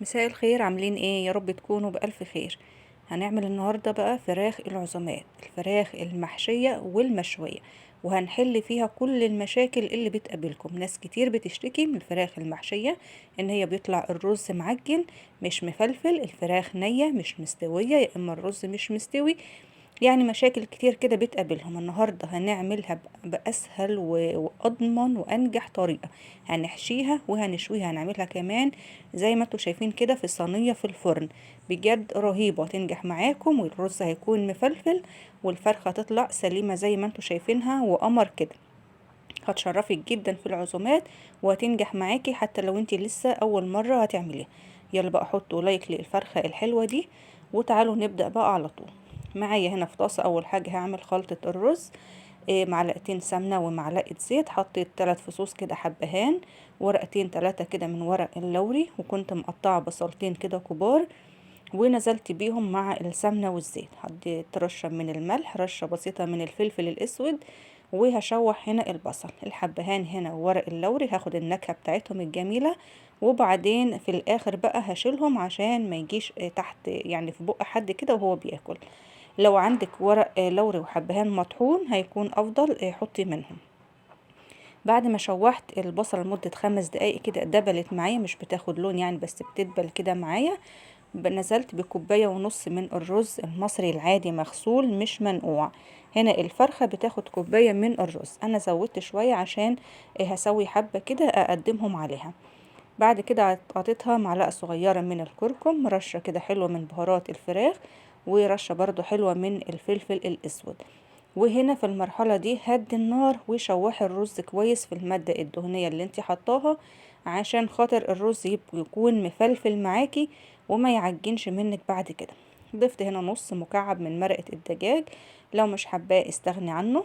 مساء الخير، عاملين ايه؟ يا رب تكونوا بألف خير. هنعمل النهاردة بقى فراخ العزومات، الفراخ المحشية والمشوية، وهنحل فيها كل المشاكل اللي بتقابلكم. ناس كتير بتشتكي من الفراخ المحشية ان هي بيطلع الرز معجن مش مفلفل، الفراخ نية مش مستوية، يا اما الرز مش مستوي. يعني مشاكل كتير كده بتقابلهم. النهاردة هنعملها بأسهل وأضمن وأنجح طريقة. هنحشيها وهنشويها، هنعملها كمان زي ما انتوا شايفين كده في صينية في الفرن. بجد رهيبة، هتنجح معاكم، والرز هيكون مفلفل والفرخة تطلع سليمة زي ما انتوا شايفينها وقمر كده. هتشرفك جدا في العزومات وهتنجح معاكي حتى لو انتي لسه أول مرة هتعمليها. يلا بقى حطوا لايك للفرخة الحلوة دي وتعالوا نبدأ بقى على طول. معايا هنا في طاسة أول حاجة هعمل خلطة الرز. معلقتين سمنة ومعلقة زيت. حطيت 3 فصوص كده حبهان، ورقتين 3 كده من ورق اللوري، وكنت مقطعة بصلتين كده كبار ونزلت بيهم مع السمنة والزيت. حطيت رشة من الملح، رشة بسيطة من الفلفل الأسود، وهشوح هنا البصل الحبهان هنا وورق اللوري، هاخد النكهة بتاعتهم الجميلة. وبعدين في الآخر بقى هشيلهم عشان ما يجيش تحت يعني في بق حد كده وهو بياكل. لو عندك ورق لوري وحبهان مطحون هيكون افضل، حطي منهم. بعد ما شوحت البصل لمدة 5 دقايق كده دبلت معايا، مش بتاخد لون يعني بس بتدبل كده معايا. نزلت بكوباية ونص من الرز المصري العادي مغسول مش منقوع. هنا الفرخة بتاخد كوباية من الرز، انا زودت شوية عشان هسوي حبة كده اقدمهم عليها. بعد كده عطيتها معلقة صغيرة من الكركم، رشة كده حلوة من بهارات الفراخ، ورشة برضو حلوة من الفلفل الأسود. وهنا في المرحلة دي هدي النار وشوحي الرز كويس في المادة الدهنية اللي انت حطاها، عشان خاطر الرز يكون مفلفل معاكي وما يعجنش منك بعد كده. ضفت هنا نص مكعب من مرقة الدجاج، لو مش حباه استغني عنه.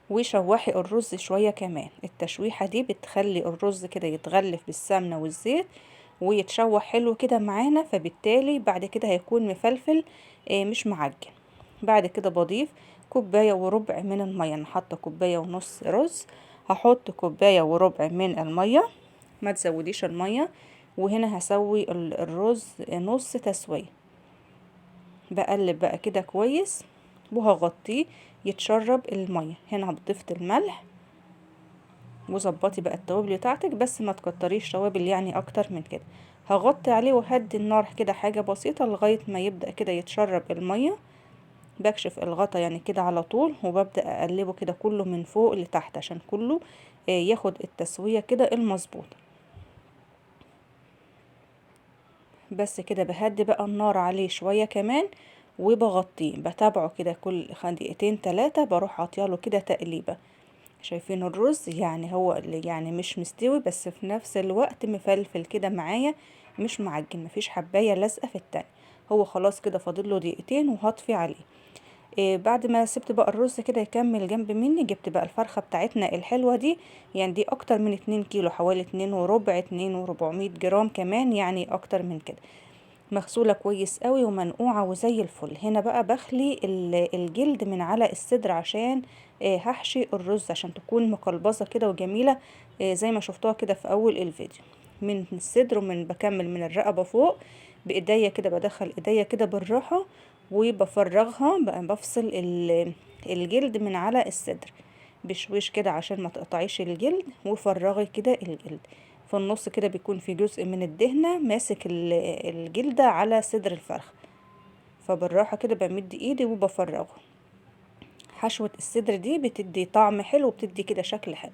وشوحي الرز شوية كمان، التشويحة دي بتخلي الرز كده يتغلف بالسمنة والزيت ويتشوح حلو كده معانا، فبالتالي بعد كده هيكون مفلفل مش معجن. بعد كده بضيف كوباية وربع من المية. انا حاطة كوباية ونص رز، هحط كوباية وربع من المية، ما تزوديش المية. وهنا هسوي الرز نص تسوية. بقلب بقى كده كويس وهغطيه يتشرب المية. هنا ضفت الملح، وظبطي بقى التوابل بتاعتك بس ما تكتريش توابل يعني اكتر من كده. هغطي عليه وهدي النار كده حاجة بسيطة لغاية ما يبدأ كده يتشرب المية. بكشف الغطا يعني كده على طول، وببدأ اقلبه كده كله من فوق لتحت عشان كله ياخد التسوية كده المظبوطة. بس كده بهدي بقى النار عليه شوية كمان وبغطيه، بتابعه كده كل دقيقتين 3 بروح عطياله كده تقليبة. شايفين الرز يعني هو اللي يعني مش مستوي بس في نفس الوقت مفلفل كده معايا، مش معجن، مفيش حباية لازقة في التاني. هو خلاص كده فاضل له دقيقتين وهطفي عليه. بعد ما سبت بقى الرز كده يكمل جنب مني، جبت بقى الفرخة بتاعتنا الحلوة دي. يعني دي اكتر من 2 كيلو، حوالي 2 وربع، 2 و400 جرام كمان، يعني اكتر من كده. مغسولة كويس قوي ومنقوعة وزي الفل. هنا بقى بخلي الجلد من على الصدر عشان هحشي الرز عشان تكون مقلبظة كده وجميلة، زي ما شفتوها كده في اول الفيديو. من الصدر ومن بكمل من الرقبة فوق بايديا كده، بدخل ايديا كده بالراحة وبفرغها بقى، بفصل الجلد من على الصدر بشويش كده عشان ما تقطعيش الجلد، وفرغي كده الجلد. في النص كده بيكون في جزء من الدهنة ماسك الجلدة على صدر الفرخ، فبالراحة كده بمد ايدي وبفرغه. حشوة الصدر دي بتدي طعم حلو وبتدي كده شكل حلو.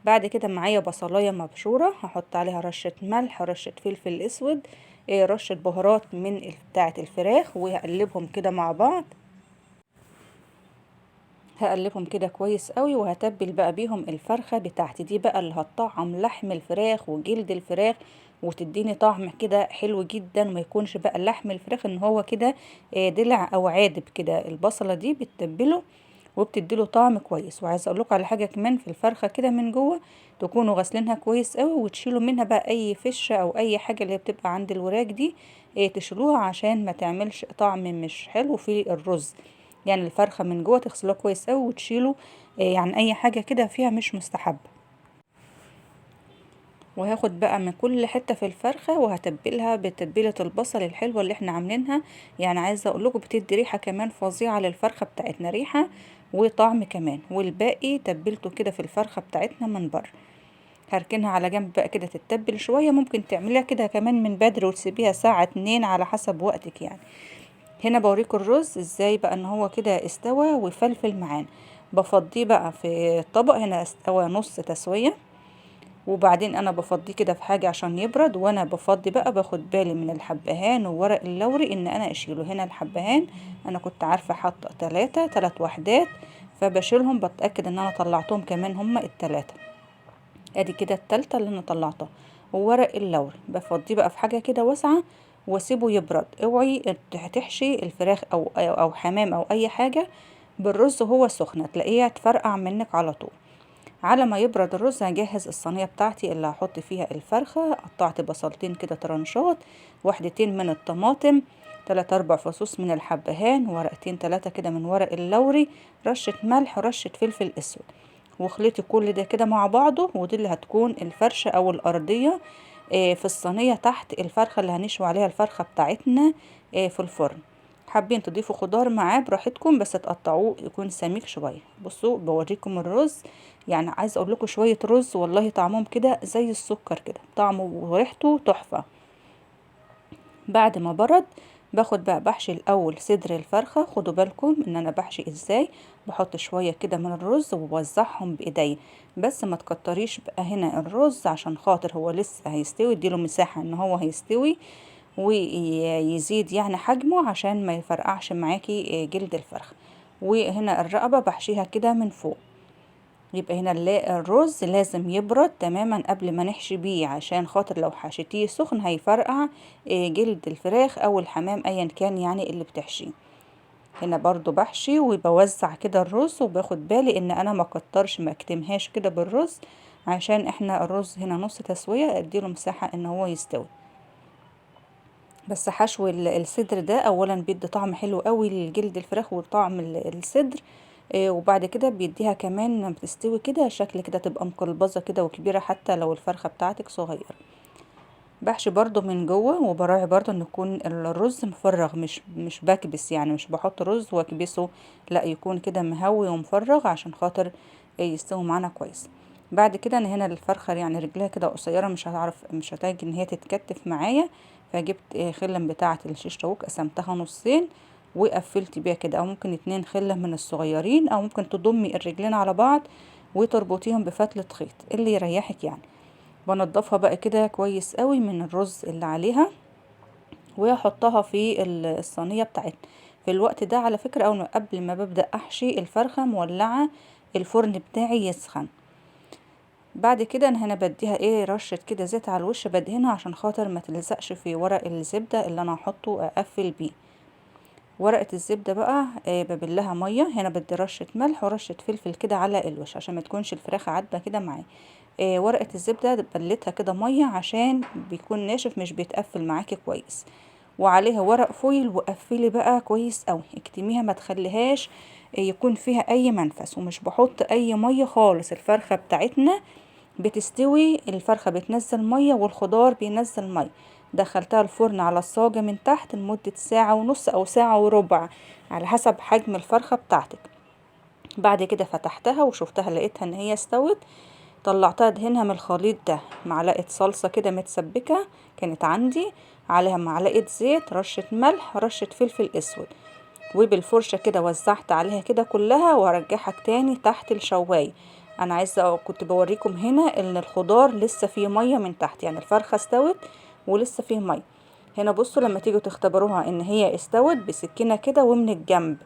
بعد كده معايا بصلاية مبشورة، هحط عليها رشة ملح، رشة فلفل اسود، رشة بهارات من بتاعة الفراخ، وهقلبهم كده مع بعض. هقلبهم كده كويس قوي، وهتبل بقى بيهم الفرخة بتاعتي دي بقى اللي هتطعم لحم الفراخ وجلد الفراخ، وتديني طعم كده حلو جدا. وما يكونش بقى لحم الفراخ ان هو كده دلع او عادب كده. البصلة دي بتتبله وبتديله طعم كويس. وعايزه اقول لكم على حاجه كمان في الفرخه كده من جوه، تكونوا غاسلينها كويس قوي وتشيلوا منها بقى اي فشه او اي حاجه اللي هي بتبقى عند الوراك دي، تشيلوها عشان ما تعملش طعم مش حلو في الرز. يعني الفرخة من جوه تغسلوها كويس قوي وتشيلوا يعني اي حاجة كده فيها مش مستحبة. وهاخد بقى من كل حتة في الفرخة وهتبلها بتتبيلة البصل الحلوة اللي احنا عاملينها. يعني عايزة اقولكم بتدي ريحة كمان فظيعة للفرخة بتاعتنا، ريحة وطعم كمان. والباقي تبلته كده في الفرخة بتاعتنا من بره. هركنها على جنب بقى كده تتبل شوية. ممكن تعمليها كده كمان من بدري وتسيبيها ساعة 2 على حسب وقتك يعني. هنا بوريكم الرز ازاي بقى ان هو كده استوى وفلفل معانا. بفضيه بقى في الطبق. هنا استوى نص تسوية، وبعدين انا بفضيه كده في حاجة عشان يبرد. وانا بفضي بقى باخد بالي من الحبهان وورق اللوري ان انا اشيله. هنا الحبهان انا كنت عارفة حاطة 3 وحدات، فبشيلهم بتأكد ان انا طلعتهم كمان هما التلاتة. ادي كده التالتة اللي انا طلعتها. وورق اللوري بفضيه بقى في حاجة كده واسعة واسيبه يبرد. اوعي هتحشي الفراخ او حمام او اي حاجة بالرز وهو سخن، تلاقيها تفرقع منك على طول. على ما يبرد الرز هجهز الصينية بتاعتي اللي هحط فيها الفرخة. قطعت بصلتين كده طرنشات، وحدتين من الطماطم، 3 4 فصوص من الحبهان، ورقتين 3 كده من ورق اللوري، رشة ملح ورشة فلفل اسود. وخلطي كل ده كده مع بعضه، ودي اللي هتكون الفرشة او الارضية في الصينية تحت الفرخة اللي هنشوي عليها الفرخة بتاعتنا في الفرن. حابين تضيفوا خضار معاه براحتكم، بس تقطعوه يكون سميك شوية. بصوا بوريكم الرز. يعني عايز اقول لكم شوية رز والله طعمهم كده زي السكر كده، طعمه وريحته تحفة. بعد ما برد باخد بقى بحشي الاول صدر الفرخة. خدوا بالكم ان انا بحشي ازاي. بحط شوية كده من الرز وبوزعهم بايدي، بس ما تكتريش بقى هنا الرز عشان خاطر هو لسه هيستوي. اديله مساحة ان هو هيستوي ويزيد يعني حجمه عشان ما يفرقعش معاكي جلد الفرخ. وهنا الرقبة بحشيها كده من فوق. يبقى هنا الرز لازم يبرد تماما قبل ما نحشي بيه، عشان خاطر لو حشيتيه سخن هيفرقع جلد الفراخ او الحمام ايا كان يعني اللي بتحشيه. هنا برضو بحشي وبوزع كده الرز، وباخد بالي ان انا ما كترش ما اكتمهاش كده بالرز، عشان احنا الرز هنا نص تسوية، اديله مساحة ان هو يستوي. بس حشو الصدر ده اولا بيدي طعم حلو قوي لجلد الفراخ وطعم الصدر. وبعد كده بيديها كمان لما بتستوي كده شكل كده تبقى مقلبظه كده وكبيره حتى لو الفرخه بتاعتك صغيره. بحشي برضو من جوه، وبراعي برضو ان يكون الرز مفرغ، مش بكبس يعني، مش بحط رز واكبسه، لا يكون كده مهوي ومفرغ عشان خاطر يستوي معانا كويس. بعد كده انا هنا الفرخه يعني رجلها كده قصيره، مش هتاجي ان هي تتكتف معايا. فجبت خلم بتاعه الشيش طاووق، قسمتها نصين وقفلت بيها كده، او ممكن 2 خلم من الصغيرين، او ممكن تضمي الرجلين على بعض وتربطيهم بفتلة خيط اللي يريحك يعني. بنضفها بقى كده كويس قوي من الرز اللي عليها، واحطها في الصينية بتاعتنا. في الوقت ده على فكرة او قبل ما ببدأ احشي الفرخة مولعة الفرن بتاعي يسخن. بعد كده انا هنا بديها رشة كده زيت على الوش بدهنها عشان خاطر ما تلزقش في ورق الزبدة اللي انا هحطه اقفل بيه. ورقة الزبدة بقى ببلها مية. هنا بدي رشة ملح ورشة فلفل كده على الوش عشان ما تكونش الفراخ عدبة كده معايا. ورقة الزبدة بلتها كده مية عشان بيكون ناشف مش بيتقفل معاكي كويس. وعليها ورق فويل، وقفلي بقى كويس قوي، اكتميها ما تخليهاش يكون فيها اي منفس. ومش بحط اي مية خالص. الفرخة بتاعتنا بتستوي، الفرخة بتنزل مية والخضار بينزل مية. دخلتها الفرن على الصاجة من تحت لمدة ساعة ونص او ساعة وربع على حسب حجم الفرخة بتاعتك. بعد كده فتحتها وشفتها لقيتها ان هي استوت. طلعتها ادهنها من الخليط ده معلقة صلصة كده متسبكة كانت عندي، عليها معلقة زيت، رشة ملح، رشة فلفل اسود، وبالفرشة كده وزعت عليها كده كلها وارجعها تاني تحت الشواية. انا عايزة كنت بوريكم هنا ان الخضار لسه فيه مية من تحت، يعني الفرخة استوت ولسه فيه مية. هنا بصوا لما تيجوا تختبروها ان هي استوت بسكينة كده ومن الجنب،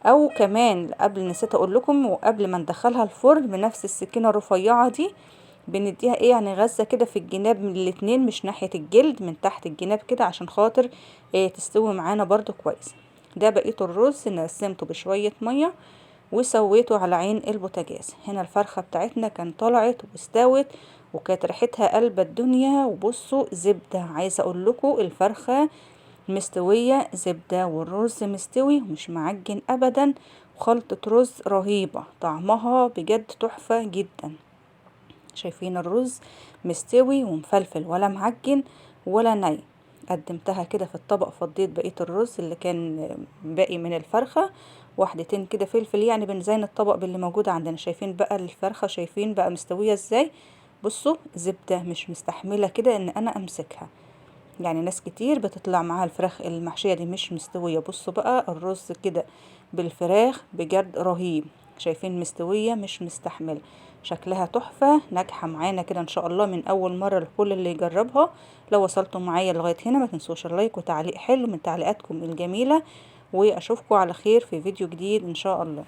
او كمان قبل نسيت اقول لكم، وقبل ما ندخلها الفرن بنفس السكينة الرفيعة دي بنديها يعني غزة كده في الجناب من الاتنين، مش ناحية الجلد، من تحت الجناب كده عشان خاطر تستوي معانا برضو كويس. ده بقيت الرز نقسمته بشوية مية وسويته على عين البوتاجاز. هنا الفرخة بتاعتنا كان طلعت واستوت وكانت ريحتها قلب الدنيا. وبصوا زبدة، عايزة اقول لكم الفرخة مستوية زبدة والرز مستوي ومش معجن ابدا، وخلطة رز رهيبة طعمها بجد تحفة جدا. شايفين الرز مستوي ومفلفل ولا معجن ولا ني. قدمتها كده في الطبق، فضيت بقية الرز اللي كان باقي من الفرخة، واحدتين كده فلفل، يعني بنزين الطبق باللي موجود عندنا. شايفين بقى الفرخة، شايفين بقى مستوية ازاي؟ بصوا زبدة، مش مستحملة كده ان انا امسكها. يعني ناس كتير بتطلع معاها الفراخ المحشية دي مش مستوية. بصوا بقى الرز كده بالفراخ بجد رهيب. شايفين مستوية مش مستحملة، شكلها تحفة، ناجحة معانا كده ان شاء الله من اول مرة لكل اللي يجربها. لو وصلتوا معايا لغاية هنا ما تنسوش اللايك وتعليق حلو من تعليقاتكم الجميلة، واشوفكم على خير في فيديو جديد ان شاء الله.